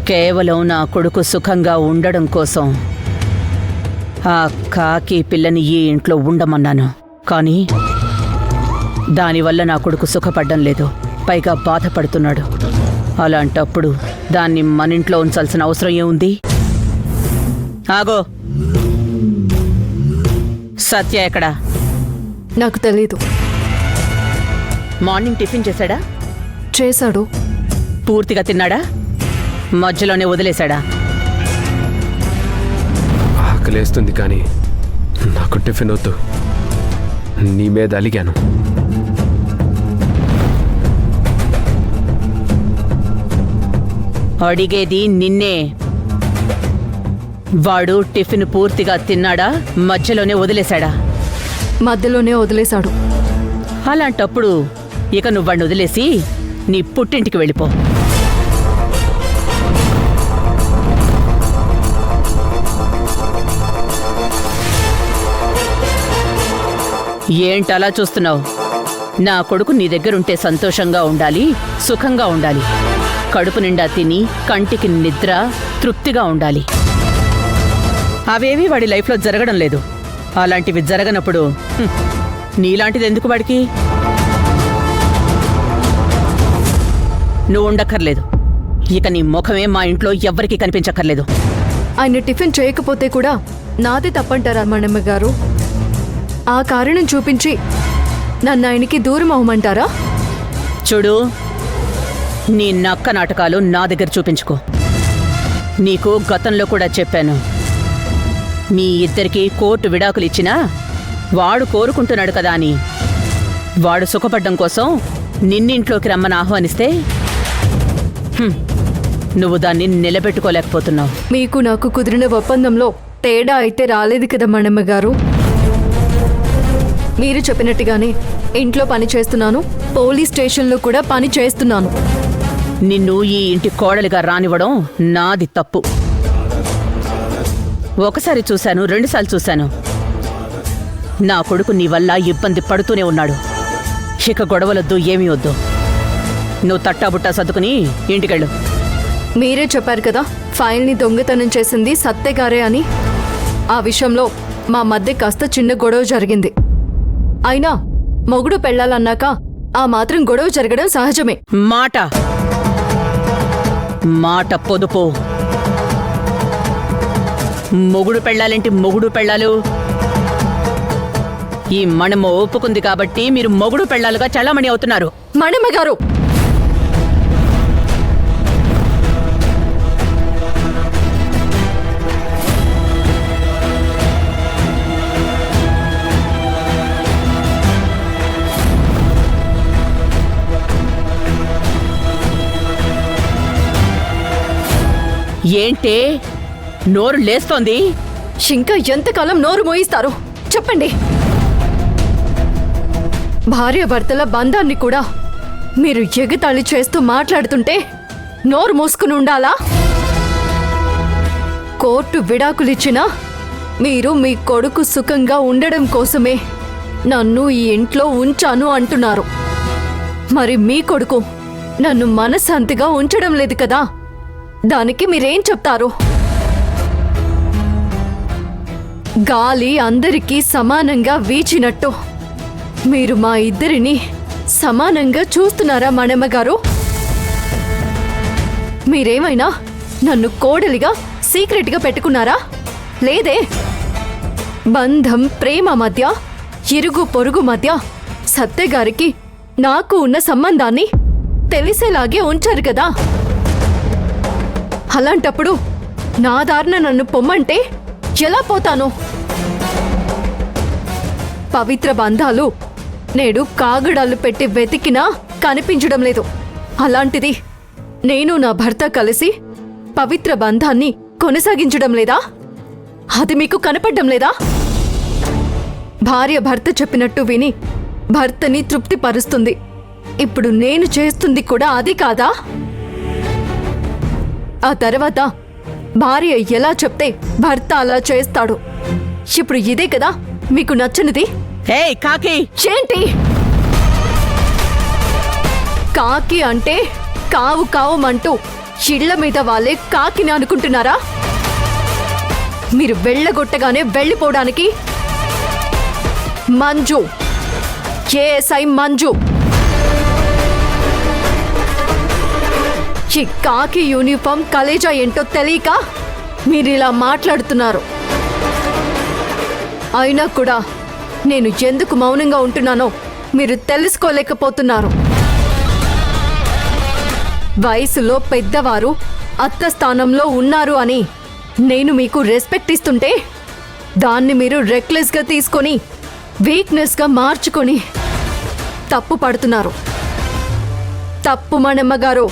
కేవలం నా కొడుకు సుఖంగా ఉండడం కోసం ఆ కాకి పిల్లని ఈ ఇంట్లో ఉండమన్నాను. కానీ దానివల్ల నా కొడుకు సుఖపడ్డం లేదు, పైగా బాధపడుతున్నాడు. అలాంటప్పుడు దాన్ని మన ఇంట్లో ఉంచాల్సిన అవసరం ఏముంది? ఆగో, సత్య ఎక్కడా? నాకు తెలీదు. మార్నింగ్ టిఫిన్ చేశాడా? చేశాడు. పూర్తిగా తిన్నాడా? మధ్యలోనే వదిలేశాడా? ఆకలేస్తుంది కానీ నాకు టిఫిన్ వద్దు. నీ మీద అలిగాను. అడిగేది నిన్నే. వాడు టిఫిన్ పూర్తిగా తిన్నాడా, మధ్యలోనే వదిలేశాడా? మధ్యలోనే వదిలేశాడు. అలాంటప్పుడు ఇక నువ్వు వాడిని వదిలేసి నీ పుట్టింటికి వెళ్ళిపో. ఏంటలా చూస్తున్నావు? నా కొడుకు నీ దగ్గరుంటే సంతోషంగా ఉండాలి, సుఖంగా ఉండాలి, కడుపు నిండా తిని కంటికి నిద్ర, తృప్తిగా ఉండాలి. అవేమీ వాడి లైఫ్లో జరగడం లేదు. అలాంటివి జరగనప్పుడు నీలాంటిది ఎందుకు వాడికి? నువ్వు ఉండక్కర్లేదు. ఇక నీ ముఖమే మా ఇంట్లో ఎవ్వరికీ కనిపించక్కర్లేదు. ఆయన టిఫిన్ చేయకపోతే కూడా నాదే తప్పంటారా మనమ్మ గారు? ఆ కారణం చూపించి నన్ను ఆయనకి దూరం అవ్వమంటారా? చూడు, నీ నక్క నాటకాలు నా దగ్గర చూపించుకో. నీకు గతంలో కూడా చెప్పాను, మీ ఇద్దరికీ కోర్టు విడాకులు ఇచ్చినా వాడు కోరుకుంటున్నాడు కదా అని. వాడు సుఖపడ్డం కోసం నిన్నింట్లోకి రమ్మని ఆహ్వానిస్తే నువ్వు దాన్ని నిలబెట్టుకోలేకపోతున్నావు. మీకు నాకు కుదిరిన ఒప్పందంలో తేడా అయితే రాలేదు కదా మనమ్మ గారు. మీరు చెప్పినట్టుగానే ఇంట్లో పని చేస్తున్నాను, పోలీస్ స్టేషన్లో కూడా పని చేస్తున్నాను. నిన్ను ఈ ఇంటి కోడలిగా రానివ్వడం నాది తప్పు. ఒకసారి చూశాను, రెండుసార్లు చూశాను. నా కొడుకు నీ వల్ల ఇబ్బంది పడుతూనే ఉన్నాడు. ఇక గొడవలొద్దు, ఏమీ వద్దు. నువ్వు తట్టాబుట్టా సర్దుకుని ఇంటికెళ్ళు. మీరే చెప్పారు కదా ఫైల్ని దొంగతనం చేసింది సత్తెగారే అని. ఆ విషయంలో మా మధ్య కాస్త చిన్న గొడవ జరిగింది. అయినా మొగుడు పెళ్ళాలన్నాక ఆ మాత్రం గొడవ జరగడం సహజమే. మాట మాట పొదుపు. మొగుడు పెళ్ళాలేంటి మొగుడు పెళ్ళాలు? ఈ మణమ ఒప్పుకుంది కాబట్టి మీరు మొగుడు పెళ్ళాలుగా చలామణి అవుతున్నారు. మణమ్మ గారు, ఏంటే నోరు లేస్తోంది? ఇంకా ఎంతకాలం నోరు మోయిస్తారు చెప్పండి. భార్యాభర్తల బంధాన్ని కూడా మీరు ఎగతాళి చేస్తూ మాట్లాడుతుంటే నోరు మూసుకుని ఉండాలా? కోర్టు విడాకులిచ్చినా మీరు మీ కొడుకు సుఖంగా ఉండడం కోసమే నన్ను ఈ ఇంట్లో ఉంచాను అంటున్నారు. మరి మీ కొడుకు నన్ను మనశ్శాంతిగా ఉంచడం లేదు కదా, దానికి మీరేం చెప్తారు? గాలి అందరికీ సమానంగా వీచినట్టు మీరు మా ఇద్దరిని సమానంగా చూస్తున్నారా మనమ్మ గారు? మీరేమైనా నన్ను కోడలిగా సీక్రెట్గా పెట్టుకున్నారా? లేదే. బంధం, ప్రేమ మధ్య, ఇరుగు పొరుగు మధ్య సత్తెగారికి నాకు ఉన్న సంబంధాన్ని తెలిసేలాగే ఉంచారు కదా. అలాంటప్పుడు నా దారిన నన్ను పొమ్మంటే ఎలా పోతాను? పవిత్ర బంధాలు నేడు కాగడాలు పెట్టి వెతికినా కనిపించడం లేదు. అలాంటిది నేను నా భర్త కలిసి పవిత్ర బంధాన్ని కొనసాగించడం లేదా? అది మీకు కనపడడం లేదా? భార్య భర్త చెప్పినట్టు విని భర్తని తృప్తిపరుస్తుంది. ఇప్పుడు నేను చేస్తుంది కూడా అది కాదా? ఆ తర్వాత భార్య ఎలా చెప్తే భర్త అలా చేస్తాడు. ఇప్పుడు ఇదే కదా మీకు నచ్చనిది? ఏయ్ కాకి! ఏంటి కాకి అంటే కావు కావుమంటూ ఇళ్ల మీద వాళ్ళే కాకిని అనుకుంటున్నారా? మీరు వెళ్ళగొట్టగానే వెళ్ళిపోవడానికి మంజు, ఏఎస్ఐ మంజు, ఈ కాకి యూనిఫామ్ కలేజా ఏంటో తెలియక మీరిలా మాట్లాడుతున్నారు. అయినా కూడా నేను ఎందుకు మౌనంగా ఉంటున్నానో మీరు తెలుసుకోలేకపోతున్నారు. వయసులో పెద్దవారు అత్త స్థానంలో ఉన్నారు అని నేను మీకు రెస్పెక్ట్ ఇస్తుంటే దాన్ని మీరు రెక్లెస్గా తీసుకొని వీక్నెస్గా మార్చుకొని తప్పు పడుతున్నారు. తప్పు మనమ్మ గారు.